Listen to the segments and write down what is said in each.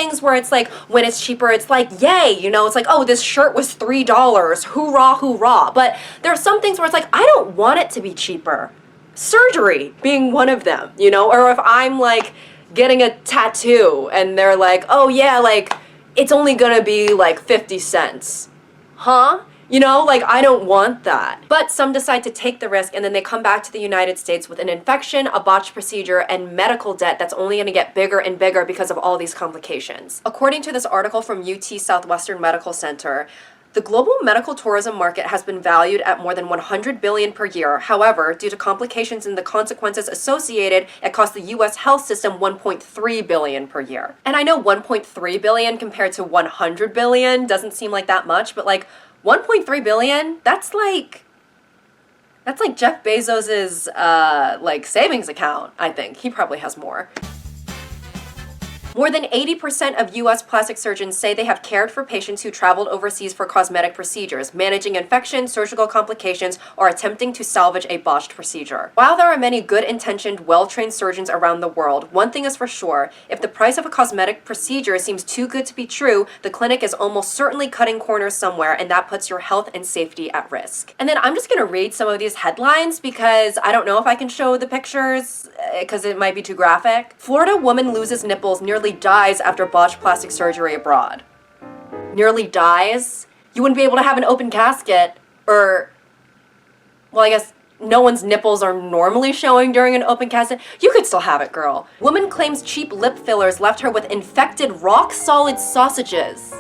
things where it's like, when it's cheaper, it's like, yay, you know, it's like, oh, this shirt was $3, hoorah, hoorah. But there are some things where it's like, I don't want it to be cheaper. Surgery being one of them, you know, or if I'm like getting a tattoo and they're like, oh yeah, like, it's only gonna be like 50 cents. Huh? You know, like, I don't want that. But some decide to take the risk and then they come back to the United States with an infection, a botched procedure, and medical debt that's only gonna get bigger and bigger because of all these complications. According to this article from UT Southwestern Medical Center, the global medical tourism market has been valued at more than $100 billion per year. However, due to complications and the consequences associated, it costs the US health system $1.3 billion per year. And I know $1.3 billion compared to $100 billion doesn't seem like that much, but like, $1.3 billion, that's like Jeff Bezos's like savings account, I think. He probably has more. More than 80% of US plastic surgeons say they have cared for patients who traveled overseas for cosmetic procedures, managing infections, surgical complications, or attempting to salvage a botched procedure. While there are many good-intentioned, well-trained surgeons around the world, one thing is for sure: if the price of a cosmetic procedure seems too good to be true, the clinic is almost certainly cutting corners somewhere, and that puts your health and safety at risk. And then I'm just gonna read some of these headlines because I don't know if I can show the pictures because it might be too graphic. Florida woman loses nipples, nearly dies after botched plastic surgery abroad. Nearly dies? You wouldn't be able to have an open casket, or, well, I guess no one's nipples are normally showing during an open casket. You could still have it, girl. Woman claims cheap lip fillers left her with infected rock-solid sausages.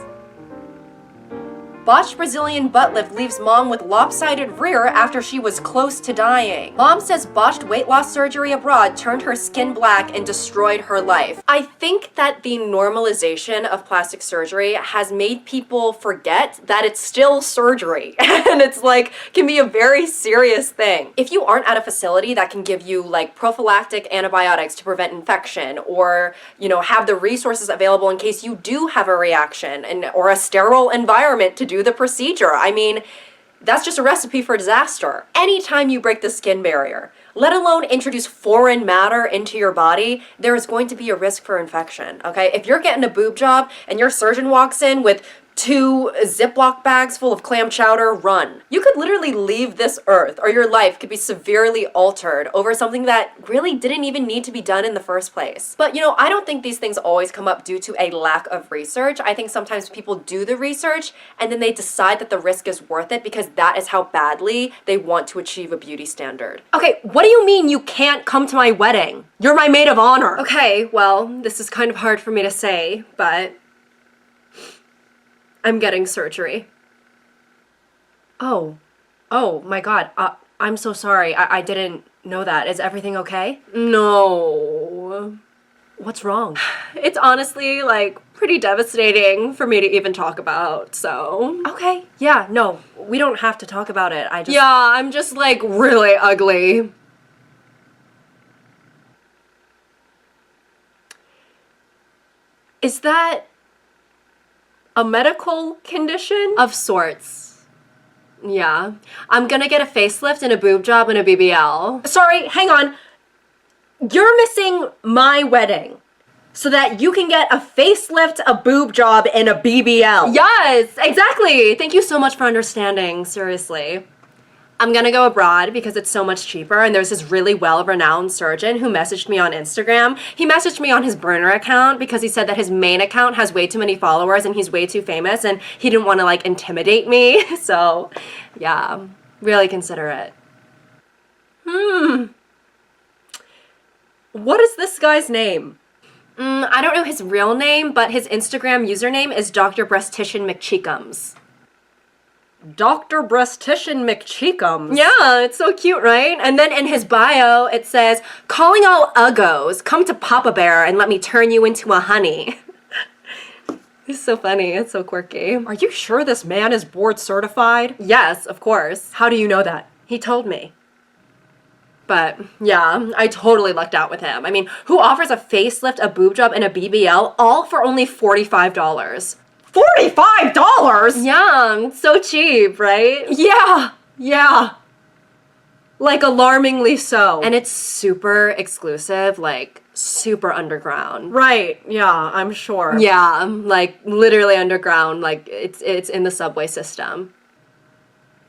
Botched Brazilian butt lift leaves mom with lopsided rear after she was close to dying. Mom says botched weight loss surgery abroad turned her skin black and destroyed her life. I think that the normalization of plastic surgery has made people forget that it's still surgery. And it's like, can be a very serious thing. If you aren't at a facility that can give you like prophylactic antibiotics to prevent infection, or, you know, have the resources available in case you do have a reaction, or a sterile environment to do the procedure, I mean, that's just a recipe for disaster. Anytime you break the skin barrier, let alone introduce foreign matter into your body, there is going to be a risk for infection, okay? If you're getting a boob job and your surgeon walks in with 2 Ziploc bags full of clam chowder, run. You could literally leave this earth, or your life could be severely altered over something that really didn't even need to be done in the first place. But you know, I don't think these things always come up due to a lack of research. I think sometimes people do the research and then they decide that the risk is worth it because that is how badly they want to achieve a beauty standard. Okay, what do you mean you can't come to my wedding? You're my maid of honor. Okay, well, this is kind of hard for me to say, but I'm getting surgery. Oh my God. I'm so sorry. I didn't know that. Is everything okay? No. What's wrong? It's honestly like pretty devastating for me to even talk about, so. Okay, yeah, no, we don't have to talk about it. Yeah, I'm just like really ugly. Is that a medical condition? Of sorts. Yeah. I'm gonna get a facelift and a boob job and a BBL. Sorry, hang on. You're missing my wedding so that you can get a facelift, a boob job, and a BBL. Yes, exactly. Thank you so much for understanding, seriously. I'm gonna go abroad because it's so much cheaper, and there's this really well-renowned surgeon who messaged me on Instagram. He messaged me on his burner account because he said that his main account has way too many followers and he's way too famous and he didn't want to like intimidate me. So yeah, really considerate. What is this guy's name? I don't know his real name, but his Instagram username is Dr. Breastician McCheekums. Dr. Breastician McCheekums. Yeah, it's so cute, right? And then in his bio, it says, calling all uggos, come to Papa Bear and let me turn you into a honey. It's so funny. It's so quirky. Are you sure this man is board certified? Yes, of course. How do you know that? He told me. But yeah, I totally lucked out with him. I mean, who offers a facelift, a boob job, and a BBL all for only $45? $45? Yeah, so cheap, right? Yeah. Like alarmingly so. And it's super exclusive, like super underground. Right. Yeah, I'm sure. Yeah, like literally underground, like it's in the subway system.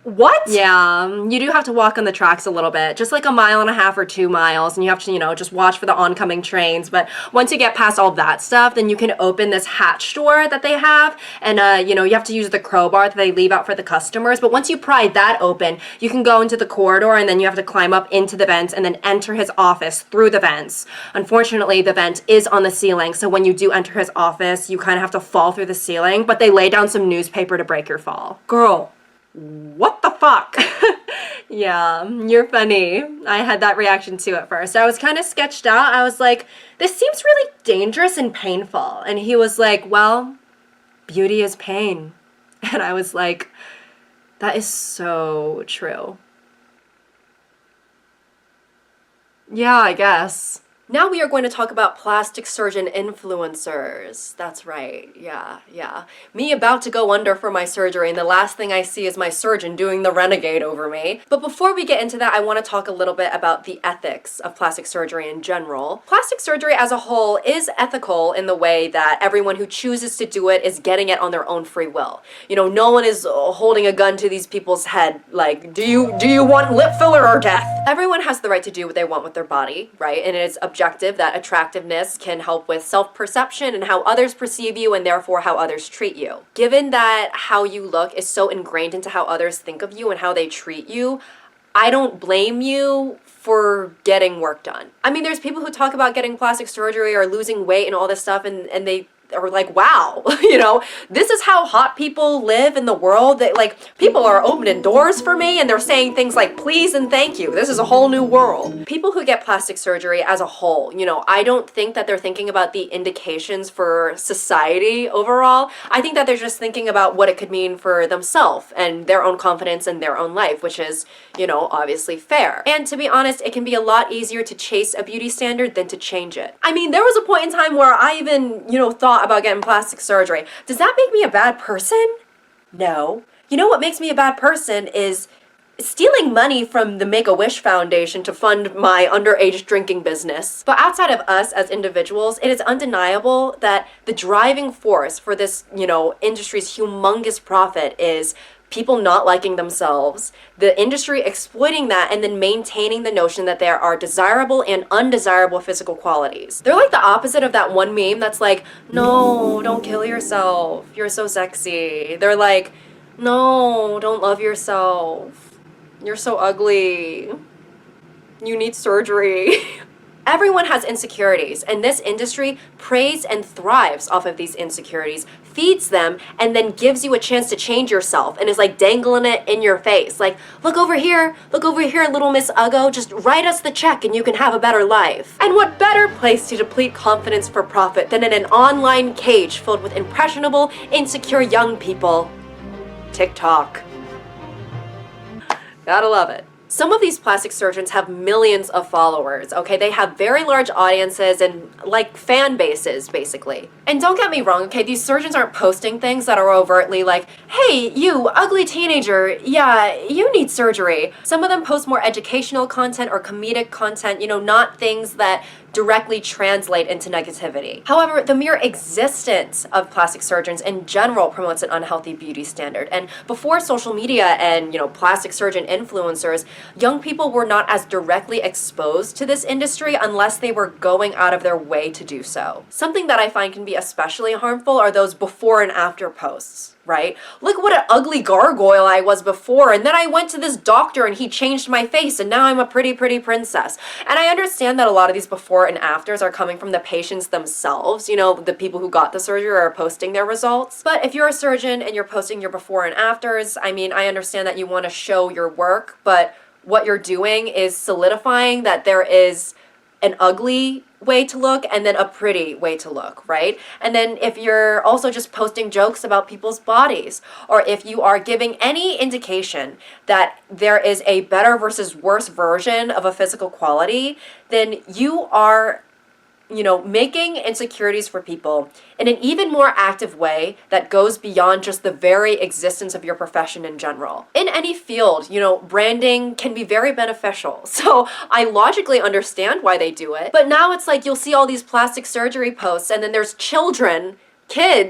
What? Yeah, you do have to walk on the tracks a little bit, just like a mile and a half or 2 miles, and you have to, just watch for the oncoming trains. But once you get past all that stuff, then you can open this hatch door that they have, and you have to use the crowbar that they leave out for the customers. But once you pry that open, you can go into the corridor, and then you have to climb up into the vents and then enter his office through the vents. Unfortunately, the vent is on the ceiling, so when you do enter his office, you kind of have to fall through the ceiling, but they lay down some newspaper to break your fall. Girl, what the fuck? Yeah, you're funny. I had that reaction too at first. I was kind of sketched out. I was like, this seems really dangerous and painful. And he was like, well, beauty is pain. And I was like, that is so true. Yeah, I guess. Now we are going to talk about plastic surgeon influencers. That's right. Yeah. Me about to go under for my surgery, and the last thing I see is my surgeon doing the renegade over me. But before we get into that, I want to talk a little bit about the ethics of plastic surgery in general. Plastic surgery as a whole is ethical in the way that everyone who chooses to do it is getting it on their own free will. No one is holding a gun to these people's head like, do you want lip filler or death? Everyone has the right to do what they want with their body, right? And it is objective that attractiveness can help with self-perception and how others perceive you and therefore how others treat you. Given that how you look is so ingrained into how others think of you and how they treat you, I don't blame you for getting work done. I mean, there's people who talk about getting plastic surgery or losing weight and all this stuff, and they are like, wow, this is how hot people live in the world. That like people are opening doors for me and they're saying things like please and thank you. This is a whole new world. People who get plastic surgery as a whole, I don't think that they're thinking about the indications for society overall. I think that they're just thinking about what it could mean for themselves and their own confidence in their own life, which is, obviously fair. And to be honest, it can be a lot easier to chase a beauty standard than to change it. I mean, there was a point in time where I even, thought about getting plastic surgery. Does that make me a bad person? No. You know what makes me a bad person is stealing money from the Make-A-Wish Foundation to fund my underage drinking business. But outside of us as individuals, it is undeniable that the driving force for this, industry's humongous profit is people not liking themselves, the industry exploiting that, and then maintaining the notion that there are desirable and undesirable physical qualities. They're like the opposite of that one meme that's like, no, don't kill yourself. You're so sexy. They're like, no, don't love yourself. You're so ugly. You need surgery. Everyone has insecurities, and this industry preys and thrives off of these insecurities, feeds them, and then gives you a chance to change yourself, and is like dangling it in your face. Like, look over here, little Miss Uggo, just write us the check and you can have a better life. And what better place to deplete confidence for profit than in an online cage filled with impressionable, insecure young people? TikTok. Gotta love it. Some of these plastic surgeons have millions of followers, okay? They have very large audiences and like fan bases, basically. And don't get me wrong, okay? These surgeons aren't posting things that are overtly like, hey, you ugly teenager, yeah, you need surgery. Some of them post more educational content or comedic content, not things that directly translate into negativity. However, the mere existence of plastic surgeons in general promotes an unhealthy beauty standard. And before social media and, plastic surgeon influencers, young people were not as directly exposed to this industry unless they were going out of their way to do so. Something that I find can be especially harmful are those before and after posts. Right? Look what an ugly gargoyle I was before, and then I went to this doctor and he changed my face and now I'm a pretty, pretty princess. And I understand that a lot of these before and afters are coming from the patients themselves, the people who got the surgery are posting their results. But if you're a surgeon and you're posting your before and afters, I mean, I understand that you want to show your work, but what you're doing is solidifying that there is an ugly way to look and then a pretty way to look, right? And then if you're also just posting jokes about people's bodies, or if you are giving any indication that there is a better versus worse version of a physical quality, then you are making insecurities for people in an even more active way that goes beyond just the very existence of your profession in general. In any field, branding can be very beneficial. So I logically understand why they do it. But now it's like you'll see all these plastic surgery posts and then there's kids